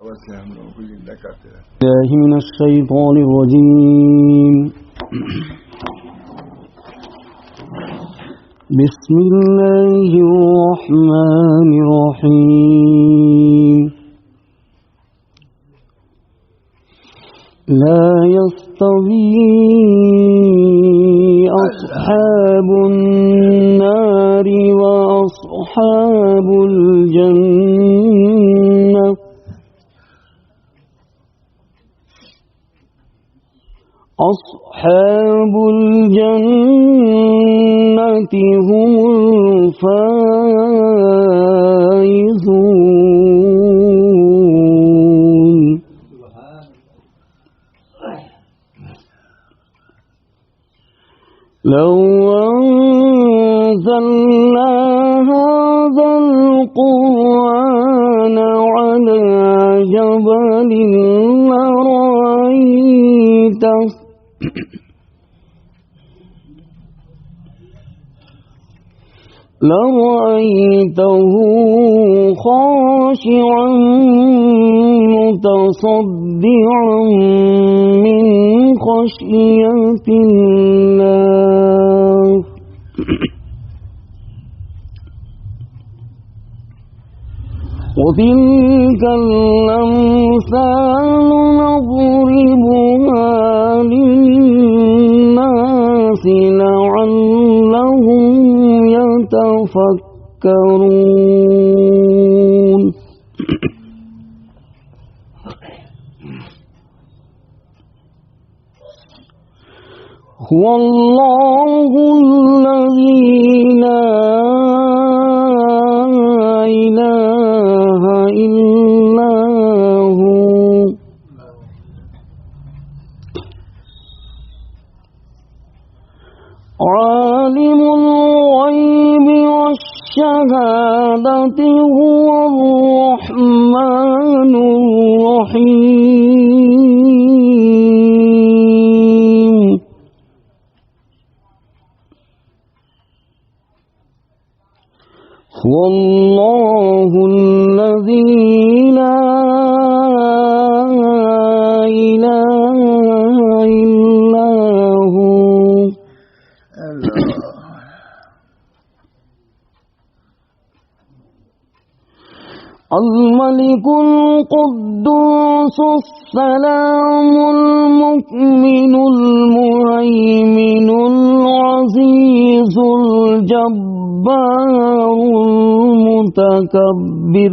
الله من الشيطان الرجيم. بسم الله الرحمن الرحيم. لا يستوي أصحاب النار وأصحاب الجنة. أصحاب الجنة هم الفائزون. لو أنزلنا هذا القرآن على جبل لرأيته خاشعا متصدعا من خشية الله. وتلك الأمثال نضربها للناس لعلهم يتفكرون. هو الله الذي لا إله إلا هو عالم الغيب والشهادة هو الرحمن الرحيم. هو الله الذي لا إله إلا هو الملك القدوس السلام المؤمن المهيمن العزيز الجبار المتكبر.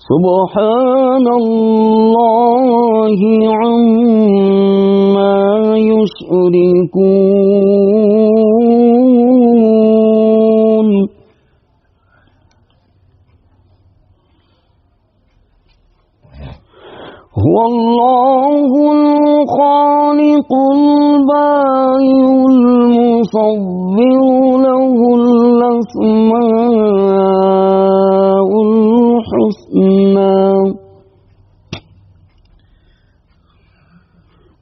سبحان الله عما يشركون. هو الله الخالق البارئ المصور له الأسماء الحسنى.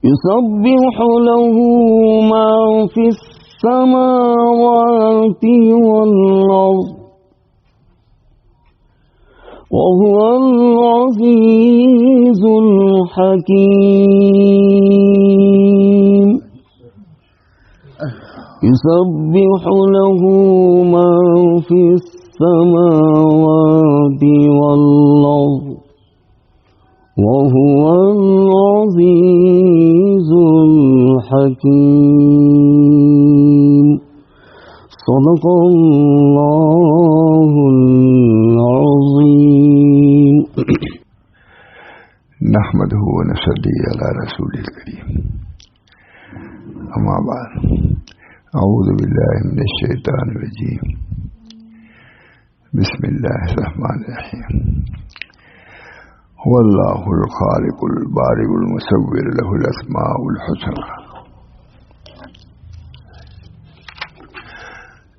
يسبح له ما في السماوات والأرض وهو العزيز الحكيم. يسبح له ما في السماوات والأرض وهو العزيز الحكيم. صدق الله العظيم. نحمده ونصلي على رسوله الكريم. أما بعد، أعوذ بالله من الشيطان الرجيم. بسم الله الرحمن الرحيم. هو الله الخالق البارئ المصور له الأسماء الحسنى.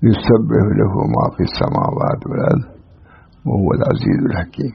يسبح له ما في السماوات والأرض وهو العزيز الحكيم.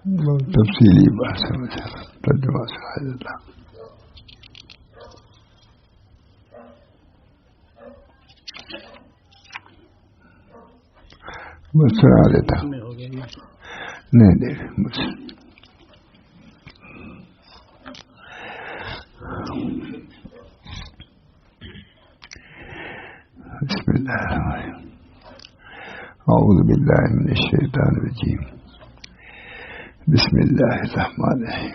تفصیلی بات سمجھ ترجمہ سمجھ اللہ. بس سنا دیتا ہوں. نہیں بس بسم اللہ الرحمن الرحیم. اعوذ باللہ من الشیطان الرجیم. بسم اللہ الرحمن الرحیم.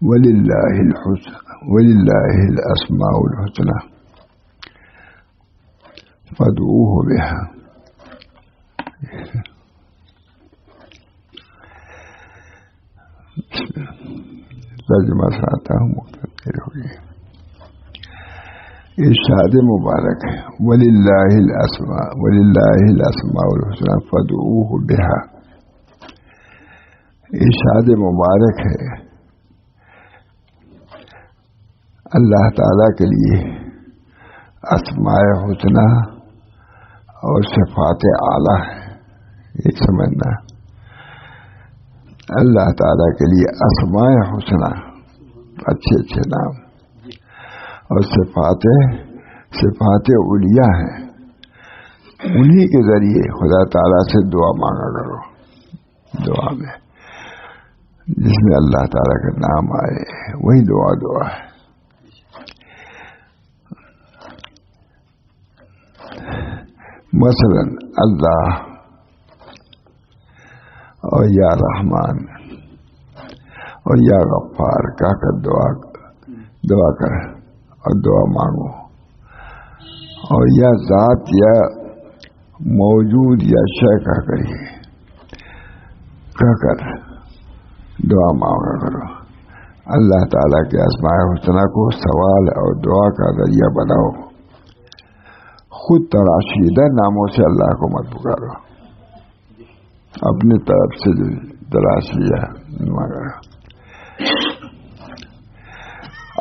وللہ الاسماء الحسنى فادعوه بها. ترجمہ سناتا ہوں مختصر ہوگی. ارشاد مبارک ہے وللہ الاسماء الحسنى فادعوه بها. ارشاد مبارک ہے اللہ تعالی کے لیے اسماء حسنى اور صفات اعلیٰ ہے. یہ سمجھنا اللہ تعالیٰ کے لیے اسماء حسنى اچھے اچھے نام اور صفات علیٰ ہیں. انہی کے ذریعے خدا تعالیٰ سے دعا مانگا کرو. دعا میں جس میں اللہ تعالیٰ کا نام آئے وہی دعا ہے. مثلا اللہ اور یا رحمان اور یا غفار کہہ کر دعا کر اور دعا مانگو. اور یا ذات یا موجود یا شے کہہ کر دعا مانگا کرو. اللہ تعالیٰ کے اسماء حسنہ کو سوال اور دعا کا ذریعہ بناؤ. خود تراشیدہ ناموں سے اللہ کو مت پکارو. اپنی طرف سے جو تراشیہ مانگا.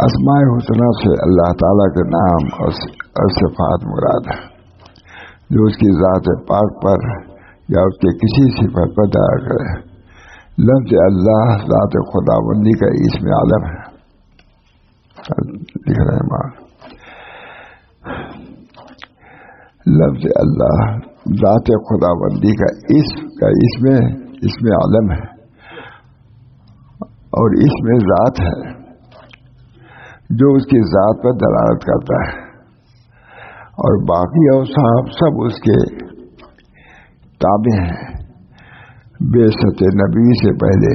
اسماء حسنہ سے اللہ تعالیٰ کے نام اور صفات مراد ہے جو اس کی ذات پاک پر یا اس کے کسی صفت پر دعا کرے. لفظ اللہ ذات خداوندی کا اسم عالم ہے. لکھ رہے ہیں لفظ اللہ ذات خداوندی کا اسم عالم ہے اور اسم ذات ہے جو اس کی ذات پر دلالت کرتا ہے. اور باقی اوصاف سب اس کے تابع ہیں. بعثت نبی سے پہلے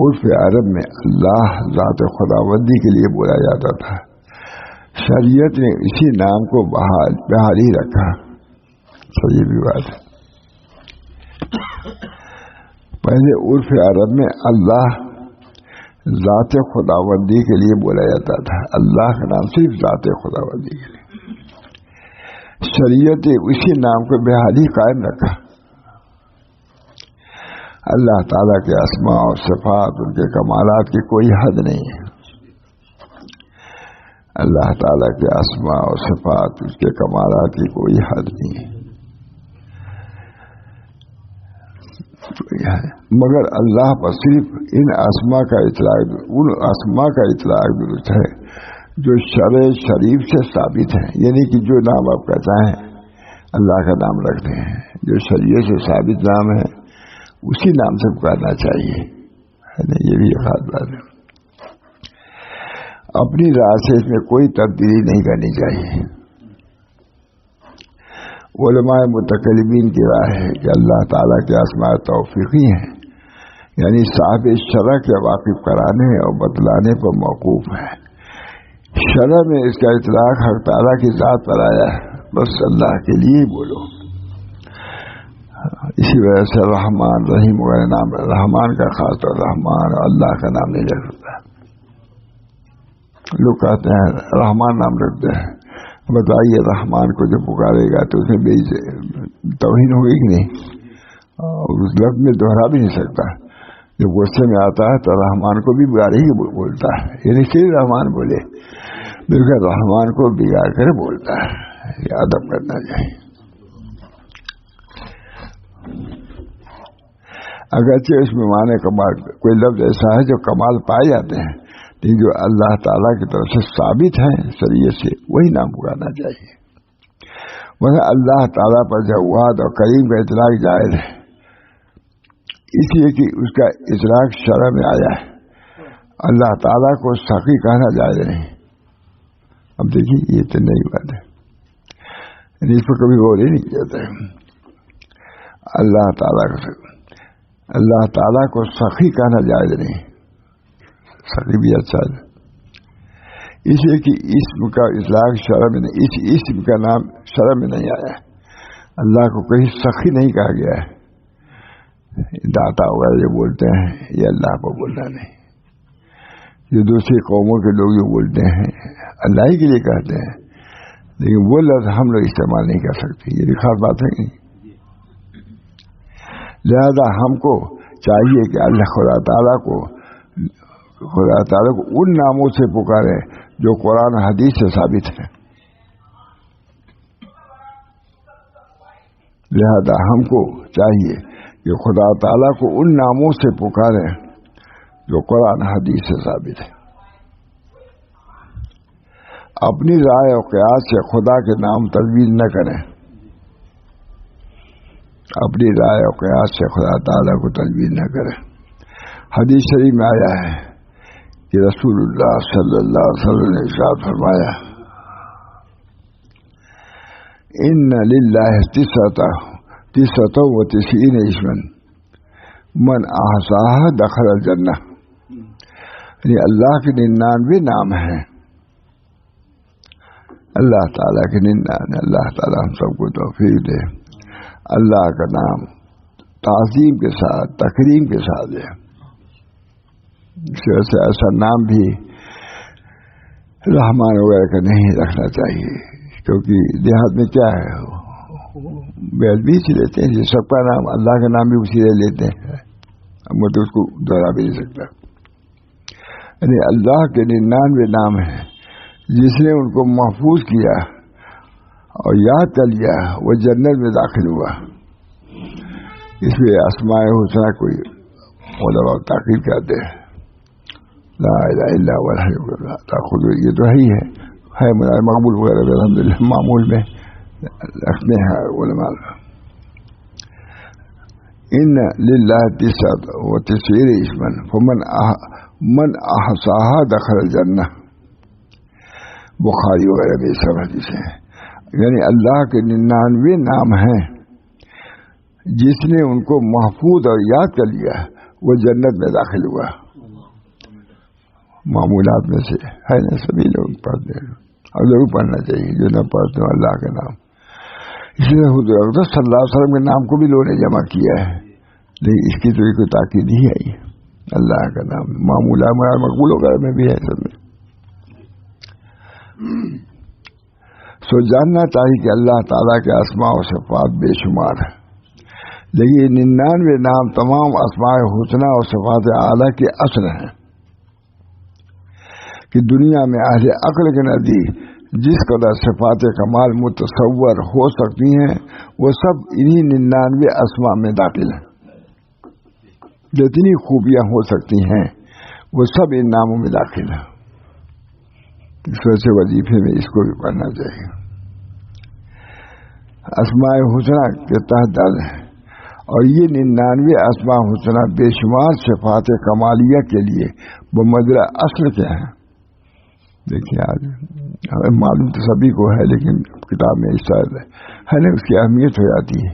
عرف عرب میں اللہ ذات خداوندی کے لیے بولا جاتا تھا. شریعت نے اسی نام کو بحال ہی رکھا. صحیح بھی بات ہے. پہلے عرف عرب میں اللہ ذات خداوندی کے لیے بولا جاتا تھا. اللہ کا نام صرف ذات خداوندی کے لیے. شریعت نے اسی نام کو بحال ہی قائم رکھا. اللہ تعالیٰ کے اسماء اور صفات ان کے کمالات کی کوئی حد نہیں ہے. اللہ تعالیٰ کے اسماء اور صفات اس کے کمالات کی کوئی حد نہیں ہے. مگر اللہ پر صرف ان اسماء کا اطلاق درست ہے جو شرع شریف سے ثابت ہے. یعنی کہ جو نام آپ کا چاہیں اللہ کا نام رکھتے ہیں. جو شریعت سے ثابت نام ہے اسی نام سے پکارنا چاہیے. یہ بھی ایک خاص بات ہے. اپنی رائے سے اس میں کوئی تبدیلی نہیں کرنی چاہیے. علماء متکلمین کی رائے ہے کہ اللہ تعالیٰ کے اسماء توفیقی ہیں یعنی صاحب شرع کے واقف کرانے اور بتلانے پر موقوف ہے. شرع میں اس کا اطلاق حق تعالیٰ کی ذات پر آیا ہے. بس اللہ کے لیے بولو. اسی وجہ سے رحمان رحیم وغیرہ نام رحمان کا خاص طور رحمان اللہ کا نام نہیں رکھ سکتا. لوگ کہتے ہیں رحمان نام رکھتے ہیں. بتائیے رحمان کو جو پکارے گا تو اسے توہین ہوگی کہ نہیں؟ اس لفظ میں دوہرا بھی نہیں سکتا. جب غصے میں آتا ہے تو رحمان کو بھی بگاڑ ہی بولتا ہے. یعنی صرف رحمان بولے بالکل رحمان کو بگاڑ کر بولتا ہے. یہ ادب کرنا چاہیے. اگرچہ اس میں معنی کمال کوئی لفظ ایسا ہے جو کمال پائے جاتے ہیں، لیکن جو اللہ تعالیٰ کی طرف سے ثابت ہے شریعت سے وہی نام پکارنا چاہیے. مگر اللہ تعالیٰ پر جواد اور کریم کا اطلاق جائز ہے، اس لیے کہ اس کا اطلاق شرع میں آیا ہے. اللہ تعالیٰ کو سخی کہنا جائز نہیں. اب دیکھیے یہ تو نئی بات ہے، اس پر کبھی غور ہی نہیں کیا. اللہ تعالیٰ کو سخی کہنا جائز نہیں. سخی بھی اچھا ہے، اس لیے کہ اسم کا اطلاق شرع میں نہیں، اس اسم کا نام شرع میں نہیں آیا ہے. اللہ کو کہیں سخی نہیں کہا گیا ہے. داتا وغیرہ جو بولتے ہیں یہ اللہ کو بولنا نہیں. جو دوسری قوموں کے لوگ جو بولتے ہیں اللہ ہی کے لیے کہتے ہیں، لیکن وہ لفظ ہم لوگ استعمال نہیں کر سکتے. یہ بھی خاص بات ہے. لہذا ہم کو چاہیے کہ اللہ خدا تعالیٰ کو ان ناموں سے پکارے جو قرآن حدیث سے ثابت ہے. لہذا ہم کو چاہیے کہ خدا تعالیٰ کو ان ناموں سے پکارے جو قرآن حدیث سے ثابت ہے. اپنی رائے اور قیاس سے خدا کے نام تجویز نہ کریں. اپنی رائے اور قیاس سے خدا تعالیٰ کو تجویز نہ کریں. حدیث شریف میں آیا ہے کہ رسول اللہ صلی اللہ علیہ وسلم نے ارشاد فرمایا، ان للہ تسعۃ و تسعین اسما من احصاها دخل الجنہ. یعنی اللہ کے 99 نام ہیں. اللہ تعالیٰ کے 99. اللہ تعالیٰ ہم سب کو توفیق دے. اللہ کا نام تعظیم کے ساتھ تکریم کے ساتھ ہے. اس وجہ سے ایسا نام بھی رحمان وغیرہ کا نہیں رکھنا چاہیے، کیونکہ دیہات میں کیا ہے بے ادبی سے لیتے ہیں. سب کا نام اللہ کا نام بھی اسی لیے لیتے ہیں. میں تو اس کو دوہرا بھی نہیں سکتا. یعنی اللہ کے 99 نام ہیں، جس نے ان کو محفوظ کیا اور یاد کر لیا وہ جنت میں داخل ہوا. اس لیے اسماء الحسنی کوئی علماء تاکید کرتے ہیں، لا الہ الا هو الحی القیوم. یہ تو ہے مقبول وغیرہ الحمدللہ معمول میں رکھتے ہیں علماء. ان للہ تسعۃ و تسعین اسما فمن احصاها دخل الجنہ. بخاری وغیرہ میں سب حدیث ہیں. یعنی اللہ کے 99 نام ہیں، جس نے ان کو محفوظ اور یاد کر لیا وہ جنت میں داخل ہوا. معمولات میں سے ہے نا، سبھی لوگ پڑھتے ہیں اور ضرور پڑھنا چاہیے جو نہ پڑھتے ہیں اللہ کے نام. اس لیے حضور اقدس صلی اللہ علیہ وسلم کے نام کو بھی لوگوں نے جمع کیا ہے، لیکن اس کی تو کوئی تاکید نہیں آئی. اللہ کا نام معمولات مقبول وغیرہ میں بھی ہے سب میں. سو جاننا چاہیے کہ اللہ تعالیٰ کے اسماء و صفات بے شمار ہیں، لیکن 99 نام تمام اسماء حسنی اور صفات اعلیٰ کے اصل ہیں کہ دنیا میں اہل عقل کے نزدیک جس قدر صفات کمال متصور ہو سکتی ہیں وہ سب انہی 99 اسماء میں داخل ہیں. جتنی خوبیاں ہو سکتی ہیں وہ سب ان ناموں میں داخل ہیں. اس وجہ سے وظیفے میں اس کو بھی پڑھنا چاہیے. اسماء حسنی کے تحت درج ہے، اور یہ 99 اسماء حسنی بے شمار صفات کمالیہ کے لیے بمدرہ اصل کیا ہیں. دیکھیے آج ہمیں معلوم تو سبھی کو ہے، لیکن کتاب میں اس طرح ہے نا اس کی اہمیت ہو جاتی ہے.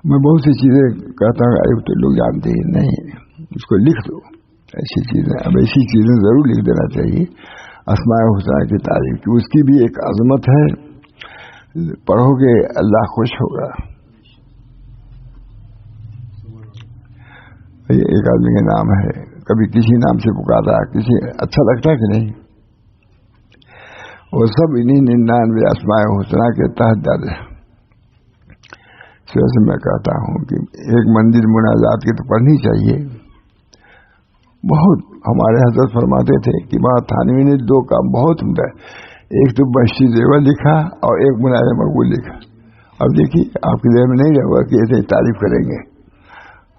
میں بہت سی چیزیں کہتا ہوں تو لوگ جانتے ہی نہیں، اس کو لکھ دو. ایسی چیزیں اب ایسی چیزیں ضرور لکھ دینا چاہیے. اسماء حسنی کی تعریف کی اس کی بھی ایک عظمت ہے، پڑھو گے اللہ خوش ہوگا. ایک آدمی کا نام ہے، کبھی کسی نام سے پکارا، کسی اچھا لگتا ہے کہ نہیں. وہ سب انہی 99 اسماء حسنی کے تحت درج ہے. اس وجہ سے میں کہتا ہوں کہ ایک منزل مناجات کی تو پڑھنی چاہیے. بہت ہمارے حضرت فرماتے تھے کہ وہاں تھانوی نے 2 کام بہت عمدہ ہے، ایک تو بشتی زیور لکھا اور ایک مناظر مقبول لکھا. اب دیکھیے آپ کے ذہن میں نہیں رہے گا کہ ایسے تعریف کریں گے.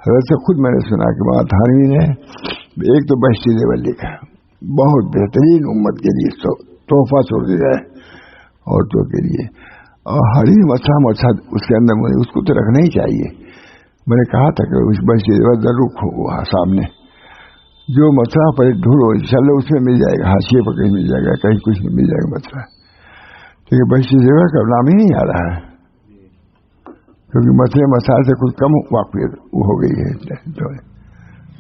حضرت سے خود میں نے سنا کہ وہاں تھانوی نے ایک تو بہشتی زیور لکھا، بہت بہترین امت کے لیے تحفہ چھوڑ دیا ہے عورتوں کے لیے، اور ہر ہی مسئلہ اس کے اندر اس کو تو رکھنا ہی چاہیے. میں نے کہا تھا کہ اس بہشتی زیور ضرور کھو وہاں سامنے، جو مسئلہ پر ڈھونڈو انشاءاللہ اس میں مل جائے گا، حاشیے پر کہیں مل جائے گا، کہیں کچھ نہیں مل جائے گا مسئلہ. لیکن بہشتی زیور کا نام ہی نہیں آ رہا ہے، کیونکہ مسئلے مسائل سے کچھ کم واقفیت ہو گئی ہے.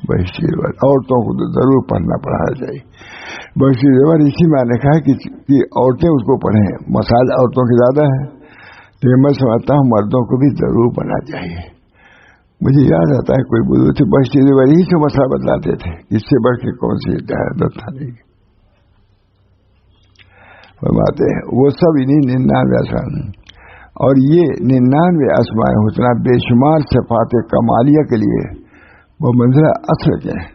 بہشتی زیور عورتوں کو تو ضرور پڑھنا پڑھانا چاہیے. بہشتی زیور اسی میں نے کہا کہ عورتیں اس کو پڑھیں، مسائل عورتوں کے زیادہ ہیں، لیکن میں سمجھتا ہوں مردوں کو بھی ضرور پڑھنا چاہیے. مجھے یاد آتا ہے کوئی بزرگ تھے بہشتی زیور ہی سے مسئلہ بتلاتے تھے، اس سے بڑھ کے کون سی حیرت تھا نہیں. فرماتے ہیں وہ سب انہیں 99 اسماء، اور یہ 99 اسماء حسنہ بے شمار صفات کمالیہ کے لیے وہ منزلہ اصل کے ہیں.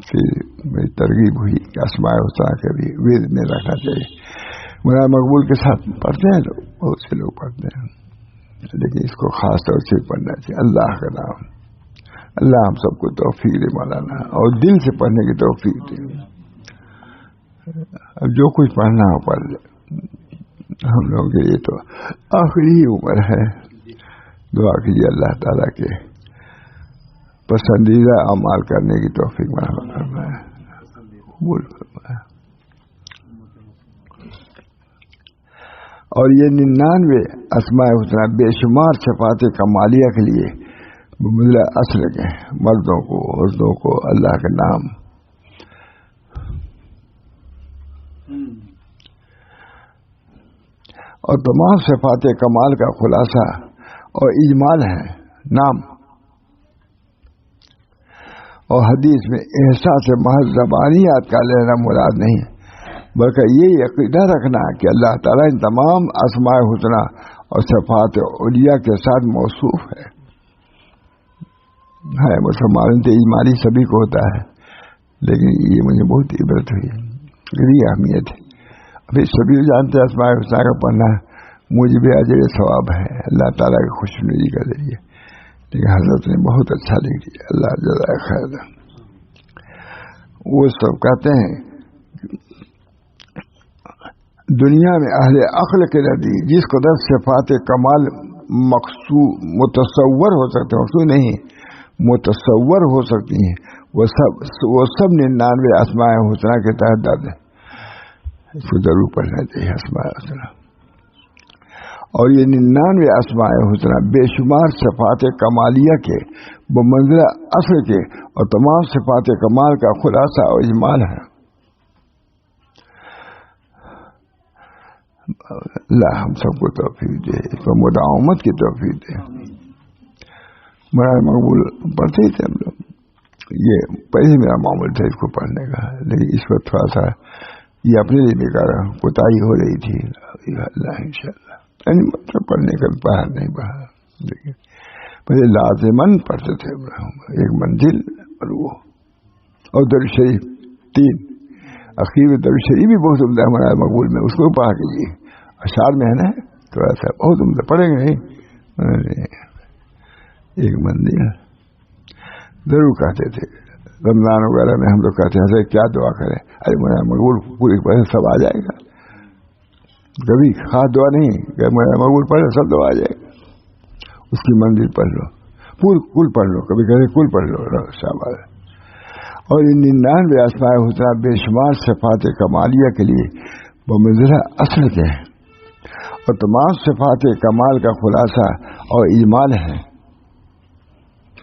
پھر میری ترغیب ہوئی کہ اسماء حسنہ کے بھی وید میں رکھنا چاہیے. مولانا مقبول کے ساتھ پڑھتے ہیں لوگ، بہت سے لوگ پڑھتے ہیں، لیکن اس کو خاص طور سے پڑھنا چاہیے. اللہ کا نام، اللہ ہم سب کو توفیق دے مولانا، اور دل سے پڑھنے کی توفیق دے. اب جو کچھ پڑھنا ہو پڑھ لے، ہم لوگوں کے لیے تو آخری عمر ہے. دعا کیجیے اللہ تعالیٰ کے پسندیدہ اعمال کرنے کی توفیق فرمائے. اور یہ 99 اسماء حسنہ بے شمار صفات کمالیہ کے لیے منزلہ اصل کے ہیں. مردوں کو عورتوں کو اللہ کے نام اور تمام صفات کمال کا خلاصہ اور اجمال ہے نام. اور حدیث میں احساس محض زبانی یاد کا لینا مراد نہیں ہے، بلکہ یہ عقیدہ رکھنا کہ اللہ تعالیٰ ان تمام اسماء حسنہ اور صفات علیہ کے ساتھ موصوف ہے. مسلمانوں سے اجمالی سبھی کو ہوتا ہے، لیکن یہ مجھے بہت عبرت ہوئی، بڑی اہمیت ہے. ابھی سبھی جانتے ہیں اسماء حسنہ کا پڑھنا مجھے بھی اجر ثواب ہے اللہ تعالیٰ کی خوشنودی کا ذریعے، لیکن حضرت نے بہت اچھا لکھ دیا، اللہ جزائے خیر. وہ سب کہتے ہیں دنیا میں اہل عقل کے نزدیک جس قدر صفات کمال متصور ہو سکتے ہیں، مقصود نہیں متصور ہو سکتی ہیں، وہ سب 99 اسماء حسنہ کے تحت درج ہیں. اس کو ضرور پڑھنا چاہیے اسماء حسنہ. اور یہ 99 اسماء حسنہ بے شمار صفات کمالیہ کے بمنزلہ اصل کے اور تمام صفات کمال کا خلاصہ اور اجمال ہے. اللہ ہم سب کو توفیق دے، اس کو مداومت کی توفیق دے. مولانا مقبول پڑھتے ہی تھے ہم لوگ، یہ پہلے میرا معمول تھا اس کو پڑھنے کا، لیکن اس وقت تھوڑا سا یہ اپنے لیے بھی کر رہا ہوں، کوتاہی ہو رہی تھی. اللہ انشاءاللہ یعنی مطلب پڑھنے کا باہر نہیں باہر، لیکن پہلے لازماً پڑھتے تھے ایک منزل اور وہ اور درود شریف 3 اخیر میں. درود شریف بھی بہت عمدہ ہمارا مقبول میں، اس کو پڑھا کیجیے، اشعار میں ہے نا تھوڑا سا بہت عمدہ، پڑھیں گے نہیں. ایک منزل ضرور کہتے تھے رمضان وغیرہ میں، ہم لوگ کہتے ہیں حضرت کیا دعا کریں، ارے مولانا مقبول پوری پڑھے سب آ جائے گا. کبھی خاص دعا نہیں کہ مولانا مقبول پڑھے سب دعا آ جائے گا. اس کی منزل پڑھ لو، کل پڑھ لو، کبھی کہتے کل پڑھ لو، شاباش. اور ان 99 اسماء حسنہ بے شمار صفات کمالیہ کے لیے وہ منزلہ اصل کے ہیں اور تمام صفات کمال کا خلاصہ اور اجمال ہے.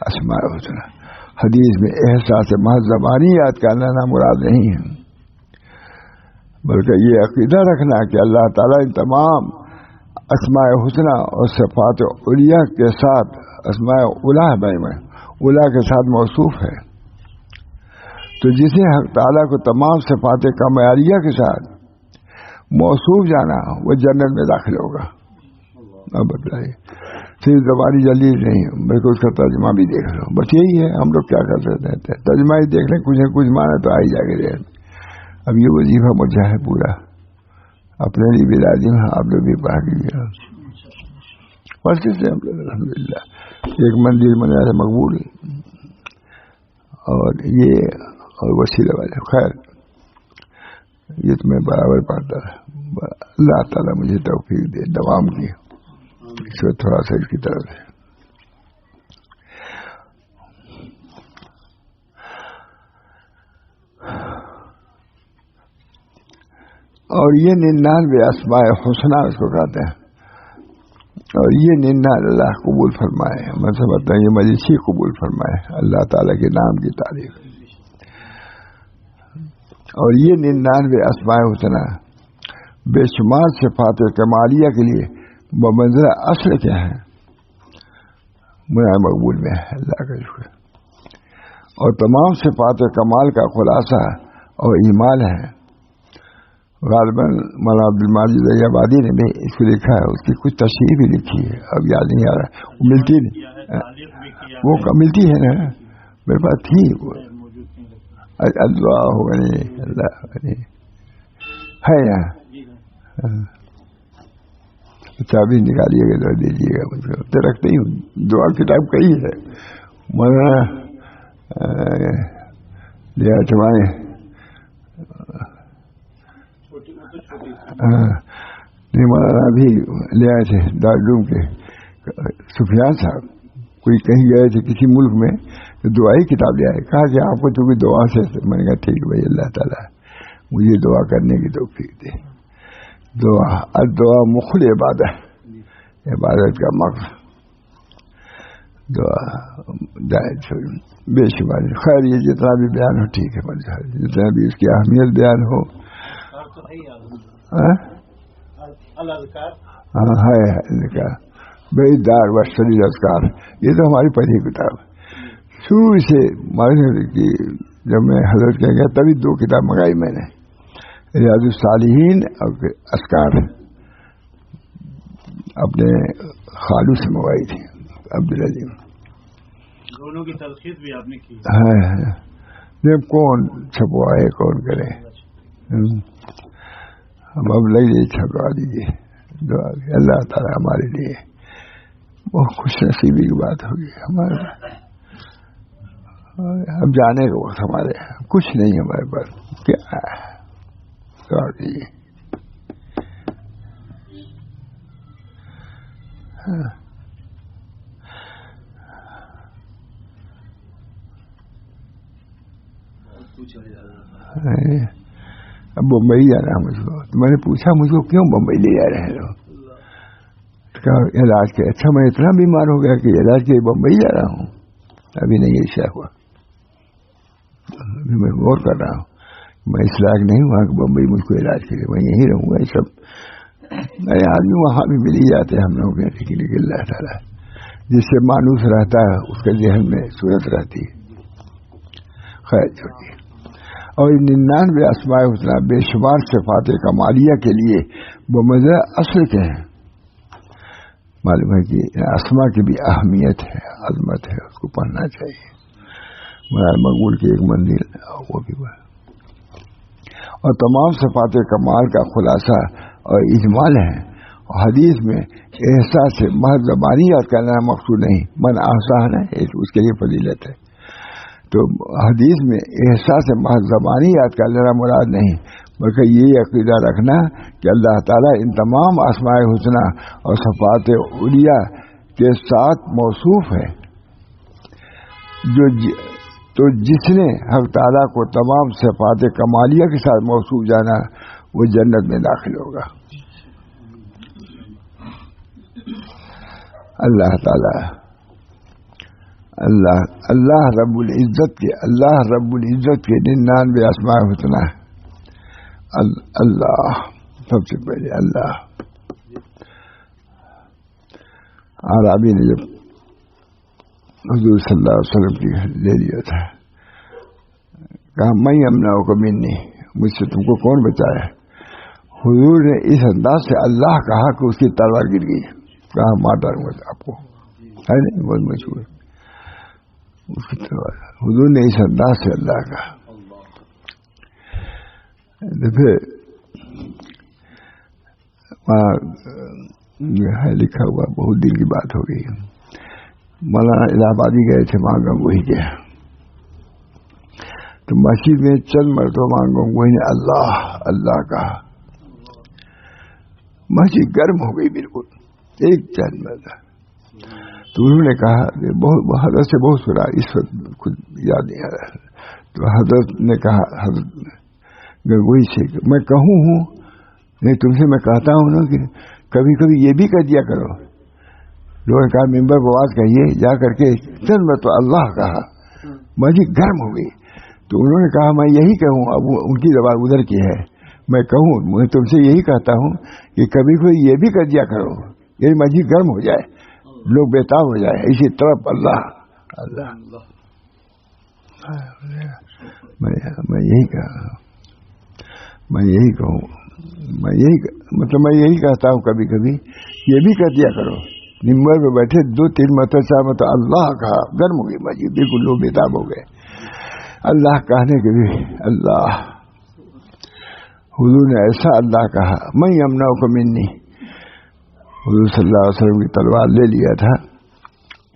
اسماء حسنہ حدیث میں احساس محض زبانی یاد کرنا مراد نہیں ہے، بلکہ یہ عقیدہ رکھنا کہ اللہ تعالیٰ ان تمام اسماء حسنہ اور صفات علیہ کے ساتھ اسماء اولا کے ساتھ موصوف ہے. تو جسے حق تعالیٰ کو تمام صفات کمالیہ کے ساتھ موصوف جانا وہ جنت میں داخل ہوگا. اب بتائیے صرف زبانی جلدی نہیں بلکہ اس کا ترجمہ بھی دیکھ لو، بس یہی ہے. ہم لوگ کیا کر سکتے ہیں، ترجمہ ہی دیکھ لیں، کچھ نہ کچھ مانا تو آئی جا کے رہے. اب یہ وظیفہ مجھے ہے پورا اپنے لیے بھی لازم ہے، آپ لوگ بھی پڑھ لیجیے. پڑھتے تھے ہم لوگ الحمدللہ. ایک مندر بنایا تھا مقبول, اور یہ اور وسیلہ والے. خیر یہ تو میں برابر پڑھتا تھا. اللہ تعالیٰ مجھے توفیق دے دوام کی. اس میں تھوڑا سا اس کی طرف ہے. اور یہ 99 اسماء حسنہ اس کو کہتے ہیں, اور یہ 99 اللہ قبول فرمائے. میں سمجھتا ہوں یہ مجلسی قبول فرمائے, اللہ تعالیٰ کے نام کی تعریف. اور یہ 99 اسماء حسنہ بے شمار صفات کمالیہ کے لیے بمنزلہ اصل کیا ہے, منع مقبول میں ہے. اللہ کا شکر. اور تمام صفات کمال کا خلاصہ اور ایمال ہے. غالباً مولانا عبد الماجد آبادی نے بھی اس کو لکھا ہے, اس کی کچھ تشریح بھی لکھی ہے, اب یاد نہیں آ رہا. وہ ملتی نہیں, وہ ملتی ہے نا, میرے پاس تھی وہ. اللہ غنی, اللہ غنی ہے یہاں. چابی نکالیے گا تو دیجیے گا مجھ کو, تو رکھتے ہی ہوں. دعا کتاب کئی ہے مولانا لیا چمائے نہیں, مولانا بھی لے آئے تھے دارالعلوم کے سفیان صاحب. کوئی کہیں گئے تھے کسی ملک میں تو دعائی کتاب لے آئے. کہا کہ آپ کو چونکہ دعا سے, میں نے کہا ٹھیک ہے بھائی, اللہ تعالیٰ مجھے دعا کرنے کی توفیق دے. دعا مخل عبادت, عبادت کا مقصد دعا بے شمار. خیر یہ جتنا بھی بیان ہو ٹھیک ہے, جتنا بھی اس کی اہمیت بیان ہو. ہے ذکر بڑی دار و شدید اذکار. یہ تو ہماری پہلی کتاب شروع سے کی. جب میں حضرت کے گیا تبھی 2 کتاب منگائی میں نے, ریاض الصالحین اور اذکار. اپنے خالو سے منگوائی تھی, عبدالعظیم. دونوں کی تلخیص بھی آپ نے کی ہے. جب کون چھپوائے کون کرے, اب لگے چھپوا دیجیے. دعا اللہ تعالیٰ ہمارے لیے بہت خوش نصیبی کی بات ہوگی. ہمارے اب جانے کا وقت ہمارے کچھ نہیں ہمارے پاس. کیا دعا کیجیے. اب بمبئی جانا ہے مجھ کو. تو میں نے پوچھا مجھ کو کیوں بمبئی لے جا رہے ہیں لوگ. علاج کے. اچھا میں اتنا بیمار ہو گیا کہ علاج کے بمبئی جا رہا ہوں. ابھی نہیں عشاء ہوا, ابھی میں غور کر رہا ہوں. میں اس لائق نہیں ہوا کہ بمبئی مجھ کو علاج کے لیے, میں یہیں رہوں گا. یہ سب نئے آدمی وہاں بھی مل ہی جاتے ہیں ہم لوگوں کے, لیکن اللہ تعالیٰ جس سے مانوس رہتا ہے اس کے ذہن میں صورت رہتی ہے. خیر چھوٹی. اور 99 اسماء حسنہ بے شمار صفات کمالیہ کے لیے بمنزلہ اصل کے ہیں. معلوم ہے کہ اسماء کی بھی اہمیت ہے, عظمت ہے, اس کو پڑھنا چاہیے. مولانا مقبول کے ایک مندر وہ بھی بڑا. اور تمام صفات کمال کا خلاصہ اور اجمال ہے. حدیث میں احساس محض زبانی یاد کرنا مقصود نہیں, من احسان ہے اس کے لیے فضیلت ہے. تو حدیث میں احساس محض زبانی یاد کر لینا مراد نہیں, بلکہ یہ عقیدہ رکھنا کہ اللہ تعالیٰ ان تمام اسماء حسنہ اور صفات علیٰ کے ساتھ موصوف ہے. تو جس نے حق تعالیٰ کو تمام صفات کمالیہ کے ساتھ موصوف جانا وہ جنت میں داخل ہوگا. اللہ تعالیٰ اللہ رب العزت کے 99 اسماء حسنہ. اللہ سب سے پہلے اللہ. عربی نے جب حضور صلی اللہ علیہ وسلم کی لے لیا تھا, کہا میں امنعک کو منی, مجھ سے تم کو کون بچایا. حضور نے اس انداز سے اللہ کہا کہ اس کی تلوار گر گئی. کہا مار ڈالوں گا آپ کو, ہے نہیں بہت مشہور اس کی تلوار. حضور نے اس انداز سے اللہ کہا. پھر یہ ہے لکھا ہوا، بہت دن کی بات ہو گئی. مولانا الہ آبادی گئے تھے، وہاں گنگوہی گئے تو مسجد میں چند مرتبہ وہاں گنگوہی نے اللہ اللہ کہا. مسجد گرم ہو گئی بالکل، ایک چند مرتبہ. تو انہوں نے کہا کہ حضرت سے بہت سنا، اس وقت خود یاد نہیں آ رہا. تو حضرت نے کہا، حضرت گنگوہی سے، میں کہوں ہوں نہیں تم سے، میں کہتا ہوں نا کہ کبھی کبھی یہ بھی کہہ دیا کرو. لوگوں نے کہا ممبر بواز کہیے، جا کر کے چند مرتبہ اللہ کہا، مسجد گرم ہو گئی. تو انہوں نے کہا میں یہی کہوں، اب ان کی زبان ادھر کی ہے، میں کہوں، میں تم سے یہی کہتا ہوں کہ کبھی کوئی یہ بھی کر دیا کرو، یہ مسجد گرم ہو جائے، لوگ بےتاب ہو جائے. اسی طرف اللہ اللہ. میں یہی کہا، میں یہی کہوں، میں یہی مطلب میں یہی کہتا ہوں کبھی کبھی یہ بھی کر دیا کرو. نمبر پہ بیٹھے 2-3 مرتبہ 4 مرتبہ اللہ کہا، گرم ہو گئی مسجد، بالکل لوگ بےتاب ہو گئے. اللہ کہنے کے بھی اللہ. حضور نے ایسا اللہ کہا، میں یمنعک منی. حضور صلی اللہ علیہ وسلم کی تلوار لے لیا تھا،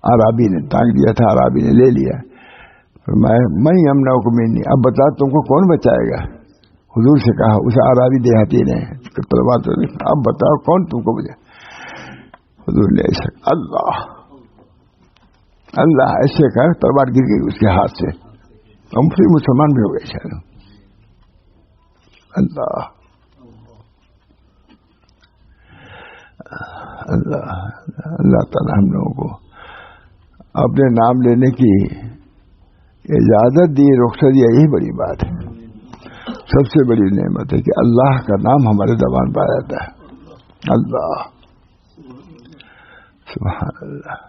عرابی نے ٹانگ دیا تھا، عرابی نے لے لیا. میں یمنعک منی، اب بتا تم کو کون بچائے گا. حضور سے کہا اس عرابی دیہاتی نے تلوار تو، اب بتاؤ کون تم کو بچائے. حضور نے ایسا اللہ اللہ ایسے کہا، تلوار گر گئی اس کے ہاتھ سے، ہم پھر مسلمان بھی ہو گئے شاید. اللہ اللہ اللہ تعالیٰ ہم لوگوں کو اپنے نام لینے کی اجازت دی، رخصت دیا، یہی بڑی بات ہے. سب سے بڑی نعمت ہے کہ اللہ کا نام ہمارے زبان پہ آ جاتا ہے. اللہ سبحان اللہ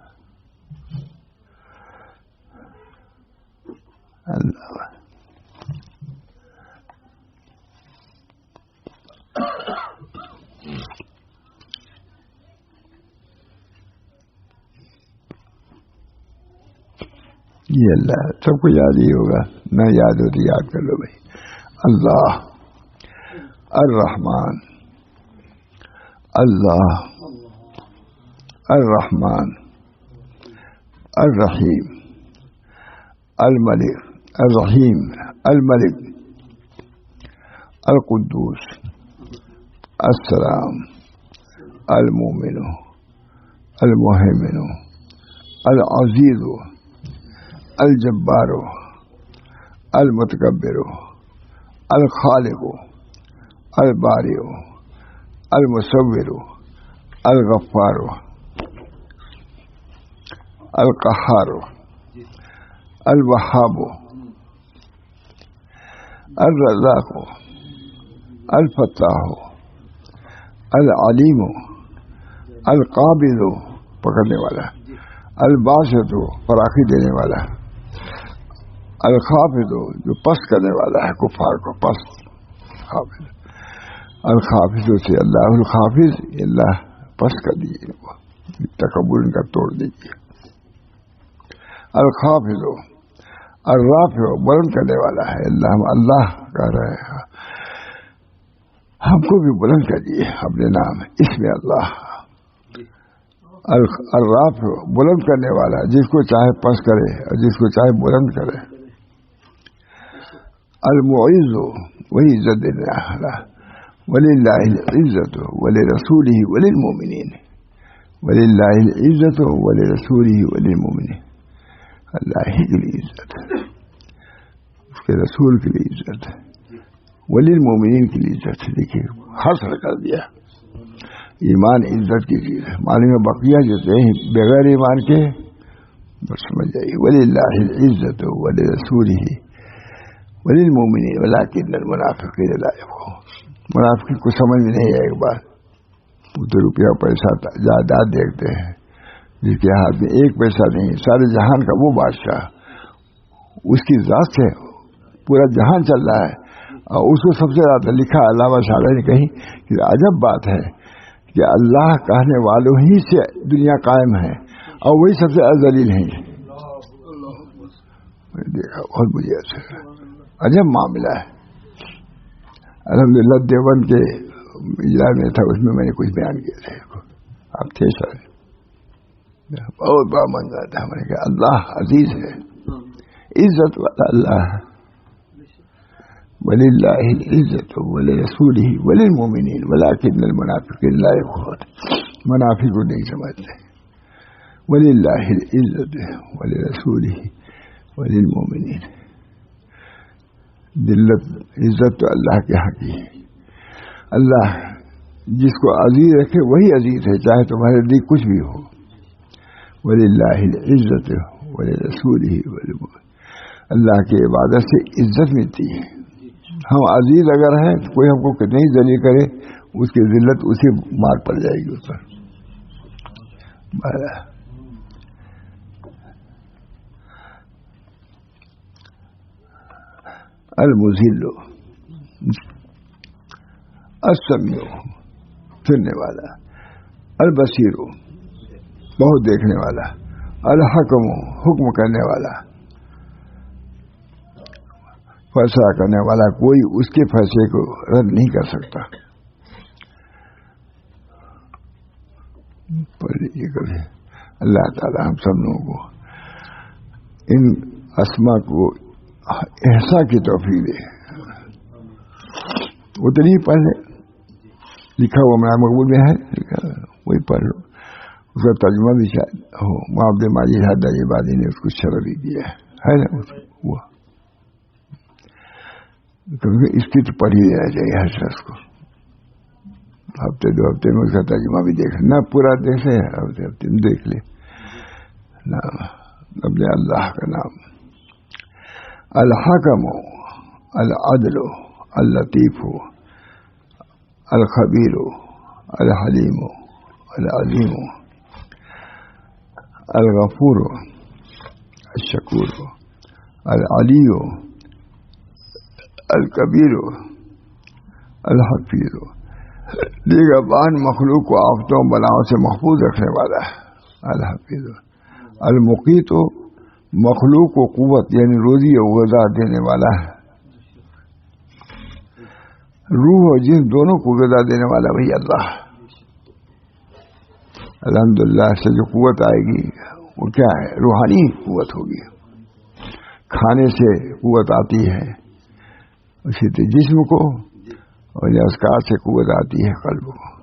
اللہ. یہ اللہ سب کو یاد ہی ہوگا، نہ یاد ہو تو یاد کر لو بھائی. اللہ الرحمن، اللہ الرحمن الرحیم، الملک الرحیم، الملک القدوس السلام المؤمن المہیمن العزیز الجبار المتکبر الخالق البارئ المصور الغفار القہار الوہاب الرزاق الفتاح العلیم القابض پکڑنے والا، الباسط فراخی دینے والا، الخافض جو پست کرنے والا ہے کفار کو پست خافض. الخافض سے اللہ الخافض، اللہ پست کر دیجیے، تکبر ان کا توڑ دیجیے. الخافض الرافع بلند کرنے والا ہے اللہ. ہم اللہ کہہ رہے ہیں، ہم کو بھی بلند کریے اپنے نام اس میں اللہ. الرافع بلند کرنے والا، جس کو چاہے پست کرے اور جس کو چاہے بلند کرے. المعز وہی عزت دینے والا. وللہ العزت ولرسولہ وللمؤمنین، وللہ العزت ولرسولہ وللمؤمنین. اللہ ہی کے لیے عزت ہے، اس کے رسول کے لیے عزت ہے، وللمؤمنین کے لیے عزت ہے. دیکھیے حصر کر دیا. ایمان عزت کی چیز ہے، معلوم بقیہ جو ہیں بغیر ایمان کے بس سمجھ جائیے. وللہ العزت ولرسولہ وللمؤمنین ولکن المنافقین لا یفقہون. منافقین کو سمجھ میں نہیں آئے. ایک بار وہ تو روپیہ پیسہ جائیداد دیکھتے ہیں، جس کے ہاتھ میں ایک پیسہ نہیں، سارے جہان کا وہ بادشاہ، اس کی ذات سے پورا جہان چل رہا ہے، اور اس کو سب سے زیادہ لکھا علامہ شاعر نے کہیں کہ عجب بات ہے کہ اللہ کہنے والوں ہی سے دنیا قائم ہے اور وہی سب سے ذلیل ہیں. دیکھا بہت مجھے اچھا عجب معاملہ ہے. الحمدللہ دیوبند کے اجلاس میں تھا، اس میں نے کچھ بیان کیا تھا. آپ تھے سر، بہت بڑا منظر تھا. ہم نے کہا اللہ عزیز ہے، عزت والا اللہ ہے. وللہ العزت ولرسولہ وللمؤمنین ولکن المنافقین لا یفقہون. منافق کو نہیں سمجھتے. وللہ العزت ولرسولہ وللمؤمنین. ذلت عزت تو اللہ کے حق ہی ہے. اللہ جس کو عزیز رکھے وہی عزیز ہے، چاہے تمہارے لیے کچھ بھی ہو. وللہ العزت ولرسولہ وللمؤمنین. اللہ کی عبادت سے عزت ملتی ہے. ہم عزیز اگر ہیں تو کوئی ہم کو کتنی ذلیل کرے، اس کی ذلت اسی مار پڑ جائے گی اس پر. المذل السمیع سننے والا، البصیر بہت دیکھنے والا، الحکم حکم کرنے والا، فیصلہ کرنے والا. کوئی اس کے فیصلے کو رد نہیں کر سکتا. پڑھ لیجیے کبھی. اللہ تعالی ہم سب لوگوں کو ان اسما کو احسا کی توفیق دے. اتنی پڑھ لے، لکھا ہوا میرا مقبول میں ہے، وہی پڑھ لو. اس کا ترجمہ بھی شاید ہو. عبد المجید حداد عبادی نے اس کو شرح بھی دیا ہے نا وہ. کیونکہ اس کی تو پڑھ ہی لینا چاہیے ہر شخص کو. ہفتے دو ہفتے میں اس کا ترجمہ بھی دیکھ نہ پورا دیکھ لے، ہفتے ہفتے میں دیکھ لے. اپنے اللہ کا نام. الحکم العدل اللطیف الخبیر الحلیم العظیم الغفور الشکور العلی الکبیر الحفیظ. نگہبان مخلوق کو آفتوں بلاؤں سے محفوظ رکھنے والا ہے. الحفیظ. المقیت مخلوق کو قوت یعنی روزی و غذا دینے والا ہے. روح اور جسم دونوں کو غذا دینے والا وہی اللہ. الحمدللہ سے جو قوت آئے گی وہ کیا ہے؟ روحانی قوت ہوگی. کھانے سے قوت آتی ہے اسی طرح جسم کو، اور اذکار سے قوت آتی ہے قلب کو.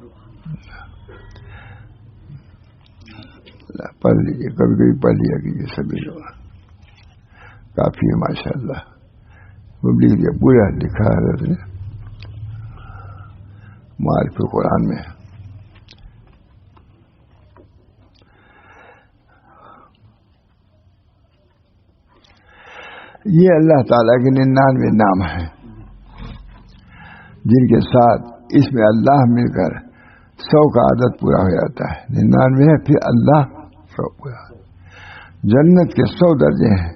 پڑھ لیجیے، کبھی کبھی پڑھ لیا کیجیے سبھی لوگ. کافی ہے ماشاء اللہ. وہ لکھ دیا پورا لکھا حضرت نے معارف قرآن میں. یہ اللہ تعالیٰ کے 99 نام ہیں جن کے ساتھ اس میں اللہ مل کر 100 کا عدد پورا ہو جاتا ہے. 99 ہے پھر اللہ 100 پورا. جنت کے 100 درجے ہیں.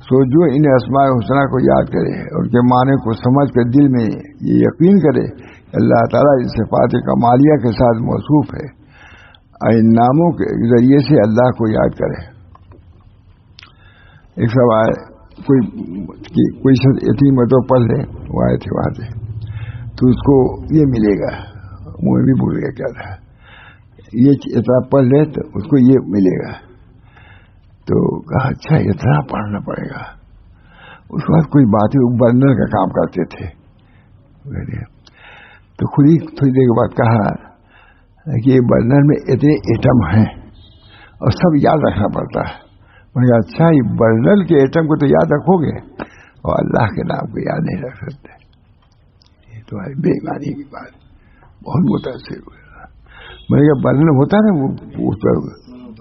سو جو ان اسماء حسنہ کو یاد کرے اور کے معنی کو سمجھ کر دل میں یہ یقین کرے کہ اللہ تعالیٰ اس صفات کمالیہ کے ساتھ موصوف ہے، ان ناموں کے ذریعے سے اللہ کو یاد کرے. ایک سوال کوئی شخص اتنی متوں پڑھ لے وہ آئے تھے وہاں سے، تو اس کو یہ ملے گا. مجھے بھی بھول گیا کیا تھا. یہ اتنا پڑھ لے تو اس کو یہ ملے گا. تو کہا اچھا اتنا پڑھنا پڑے گا. اس وقت کوئی باتیں برنر کا کام کرتے تھے تو خود ہی تھوڑی دیر کے بعد کہا کہ برنر میں اتنے ایٹم ہیں اور سب یاد رکھنا پڑتا ہے. میں نے کہا اچھا یہ برنر کے ایٹم کو تو یاد رکھو گے اور اللہ کے نام کو یاد نہیں رکھ سکتے. یہ تمہاری بے ایمانی کی بات. بہت متاثر ہوا. میں نے کہا برنر ہوتا نا وہ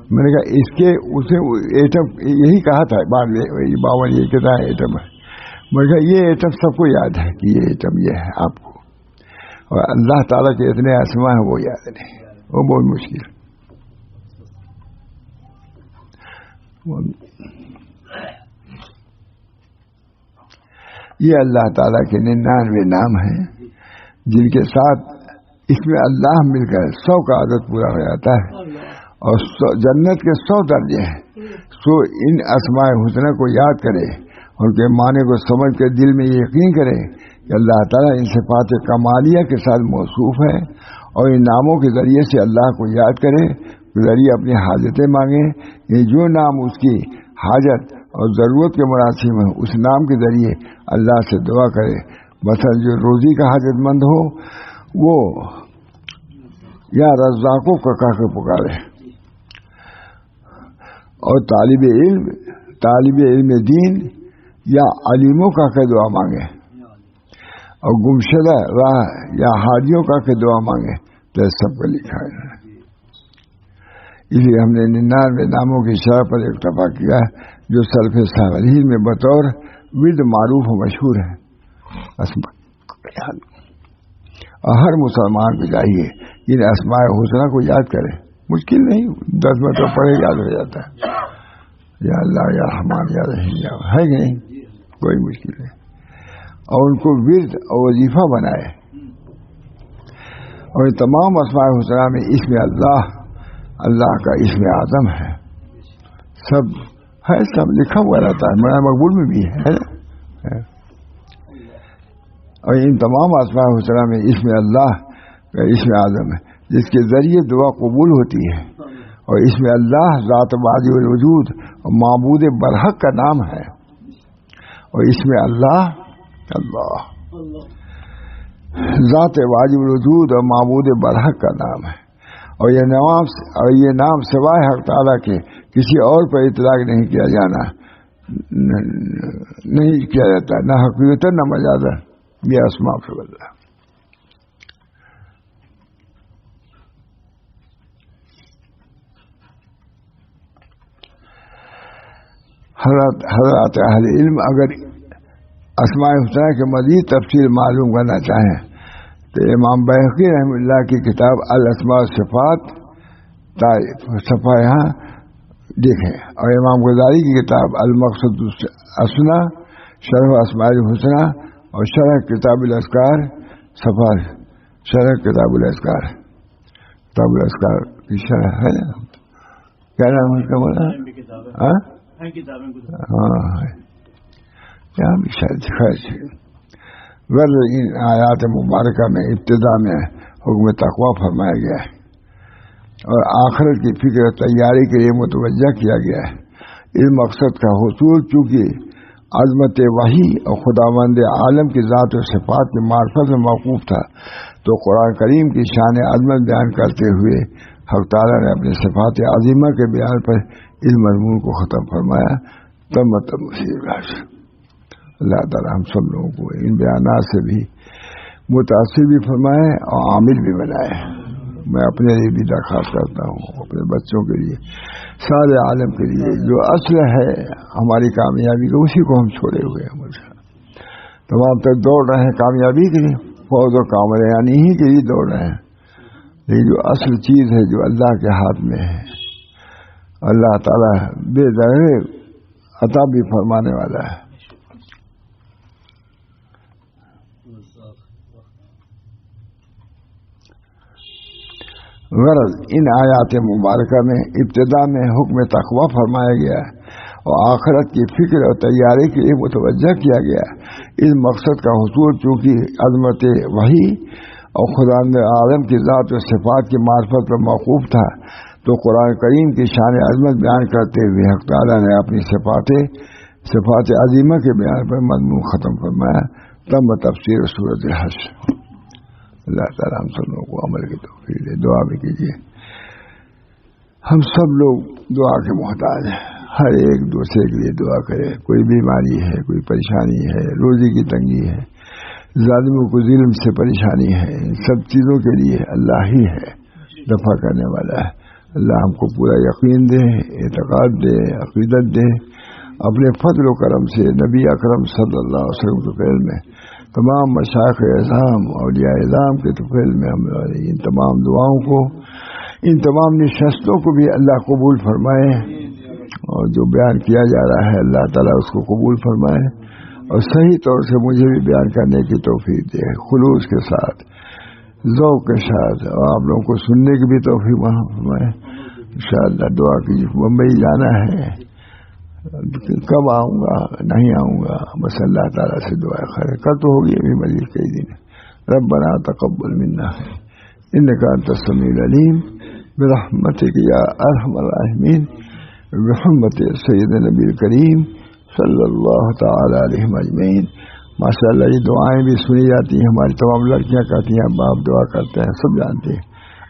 میں نے کہا اس کے اسے ایٹم یہی کہا تھا بعد میں 52 یہ کتنا ایٹم ہے. میں نے کہا یہ ایٹم سب کو یاد ہے کہ یہ ایٹم یہ ہے آپ کو، اور اللہ تعالیٰ کے اتنے اسماء ہیں وہ یاد نہیں. وہ بہت مشکل. یہ اللہ تعالیٰ کے 99 نام ہیں جن کے ساتھ اس میں اللہ مل کر 100 کا عدد پورا ہو جاتا ہے. اور جنت کے 100 درجے ہیں. سو ان اسماء حسنہ کو یاد کرے اور ان کے معنی کو سمجھ کر دل میں یہ یقین کرے کہ اللہ تعالیٰ ان صفات کمالیہ کے ساتھ موصوف ہے اور ان ناموں کے ذریعے سے اللہ کو یاد کرے، ذریعے اپنی حاجتیں مانگے. یہ جو نام اس کی حاجت اور ضرورت کے مناسب ہے اس نام کے ذریعے اللہ سے دعا کرے. مثلا جو روزی کا حاجت مند ہو وہ یا رزاقوں کا کہہ کے پکارے، اور طالب علم دین یا علیموں کا کہ دعا مانگے، اور گمشدہ راہ یا حاجیوں کا کہ دعا مانگے. تو سب کو لکھا ہے. اس لیے ہم نے 99 ناموں کی شرح پر اکتفا کیا جو سلف صالحین میں بطور ورد معروف و مشہور ہے. اور ہر مسلمان کو چاہیے ان اسماء حسنہ کو یاد کرے. مشکل نہیں، 10 مرتبہ پڑھے یاد ہو جاتا ہے. یا اللہ یا رحمان یا رحیم ہے کہ نہیں، کوئی مشکل نہیں. اور ان کو ورد اور وظیفہ بنائے. اور تمام اسماء حسنہ میں اسم اللہ کا اسم اعظم ہے. سب ہے، سب لکھا ہوا رہتا ہے، مولانا مقبول میں بھی ہے. اور ان تمام اسماء حسنہ میں اسم اللہ کا اسم اعظم ہے جس کے ذریعے دعا قبول ہوتی ہے. اور اسم اللہ ذات واجب الوجود اور معبود برحق کا نام ہے. اور اسم اللہ ذات واجب الوجود اور معبود برحق کا نام ہے. اور یہ نام سوائے حق تعالیٰ کے کسی اور پر اطلاق نہیں کیا جاتا، نہ حقیقت نہ مجازا. یہ اسماء اللہ. حضرات اہل علم اگر اسماء حسنہ کے مزید تفصیل معلوم کرنا چاہیں تو امام بیہقی رحمہ اللہ کی کتاب الاسماء والصفات صفحہ یہاں دیکھیں، اور امام غزالی کی کتاب المقصد الحسنہ شرح اسماء الحسنہ اور شرح کتاب الاذکار صفحہ شرح کتاب الاذکار کی شرح ہے. کیا نام اس کا بولا؟ غرض ان آیات مبارکہ میں ابتدا میں حکم تقویٰ فرمایا گیا ہے اور آخرت کی فکر تیاری کے لیے متوجہ کیا گیا ہے. اس مقصد کا حصول چونکہ عظمت وحی اور خداوند عالم کی ذات و صفات کی معرفت میں موقوف تھا، تو قرآن کریم کی شان عظمت بیان کرتے ہوئے حق تعالیٰ نے اپنی صفات عظیمہ کے بیان پر اس مضمون کو ختم فرمایا. تب اللہ تعالیٰ ہم سب لوگوں کو ان بیانات سے بھی متاثر بھی فرمائے اور عامل بھی بنائے. میں اپنے لیے بھی درخواست کرتا ہوں، اپنے بچوں کے لیے، سارے عالم کے لیے. جو اصل ہے ہماری کامیابی کا اسی کو ہم چھوڑے ہوئے ہیں. مجھے تمام تک دوڑ رہے ہیں کامیابی کے لیے، فوج و کامرانی ہی کے لیے دوڑ رہے ہیں. لیکن جو اصل چیز ہے جو اللہ کے ہاتھ میں ہے، اللہ تعالیٰ بے ضرر عطا بھی فرمانے والا ہے. غرض ان آیات مبارکہ میں ابتدا میں حکم تقویٰ فرمایا گیا ہے اور آخرت کی فکر اور تیاری کے لیے متوجہ کیا گیا ہے. اس مقصد کا حصول چونکہ عظمت وحی اور خداوند عالم کی ذات و صفات کی معرفت پر موقوف تھا، تو قرآن کریم کی شان عظمت بیان کرتے ہوئے حق تعالیٰ نے اپنی صفات عظیمہ کے بیان پر مضمون ختم فرمایا. تب تفسیر سورۃ الحشر. اللہ تعالیٰ ہم سب لوگوں کو عمل کی توفیق دے. دعا بھی کیجیے. ہم سب لوگ دعا کے محتاج ہیں، ہر ایک دوسرے کے لیے دعا کرے. کوئی بیماری ہے، کوئی پریشانی ہے، روزی کی تنگی ہے، ظالموں کو ظلم سے پریشانی ہے، ان سب چیزوں کے لیے اللہ ہی ہے دفع کرنے والا ہے. اللہ ہم کو پورا یقین دے، اعتقاد دے، عقیدت دے. اپنے فضل و کرم سے نبی اکرم صلی اللہ علیہ وسلم کے فعل میں تمام مشائخ اعظام اولیاء اعظام کے طفیل میں ہم ان تمام دعاؤں کو، ان تمام نشستوں کو بھی اللہ قبول فرمائے. اور جو بیان کیا جا رہا ہے اللہ تعالیٰ اس کو قبول فرمائے اور صحیح طور سے مجھے بھی بیان کرنے کی توفیق دے، خلوص کے ساتھ، ذوق کے ساتھ، اور آپ لوگوں کو سننے کی بھی توفیق فرمائے. انشاءاللہ دعا کیجیے. ممبئی جانا ہے، کب آؤں گا نہیں آؤں گا، بس اللہ تعالیٰ سے دعا خیر. کل تو ہوگی ابھی مزید کئی دن. ربنا تقبل منا إنك أنت السميع العليم برحمتك يا أرحم الراحمين بحرمت سید نبی کریم صلی اللہ تعالی علیہ اجمعین. ماشاء اللہ یہ دعائیں بھی سنی جاتی ہیں، ہماری تمام لڑکیاں کہتی ہیں، باپ دعا کرتے ہیں، سب جانتے ہیں.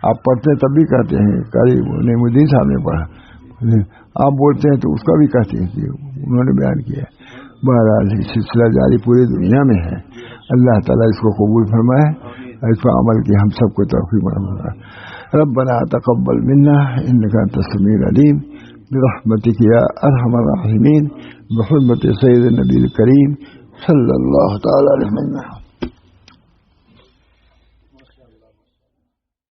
آپ پڑھتے ہیں تب بھی کہتے ہیں، قریب نعیم الدین صاحب نے پڑھا، آپ بولتے ہیں تو اس کا بھی کہتے ہیں کہ انہوں نے بیان کیا. بہرحال یہ سلسلہ جاری پوری دنیا میں ہے. اللہ تعالیٰ اس کو قبول فرمائے، اس پر عمل کی ہم سب کو توفیق فرمائے. ربنا تقبل منا انك انت السميع العليم برحمتك يا ارحم الراحمين بحرمة سيد النبي الكريم صلى الله تعالى عليه وسلم.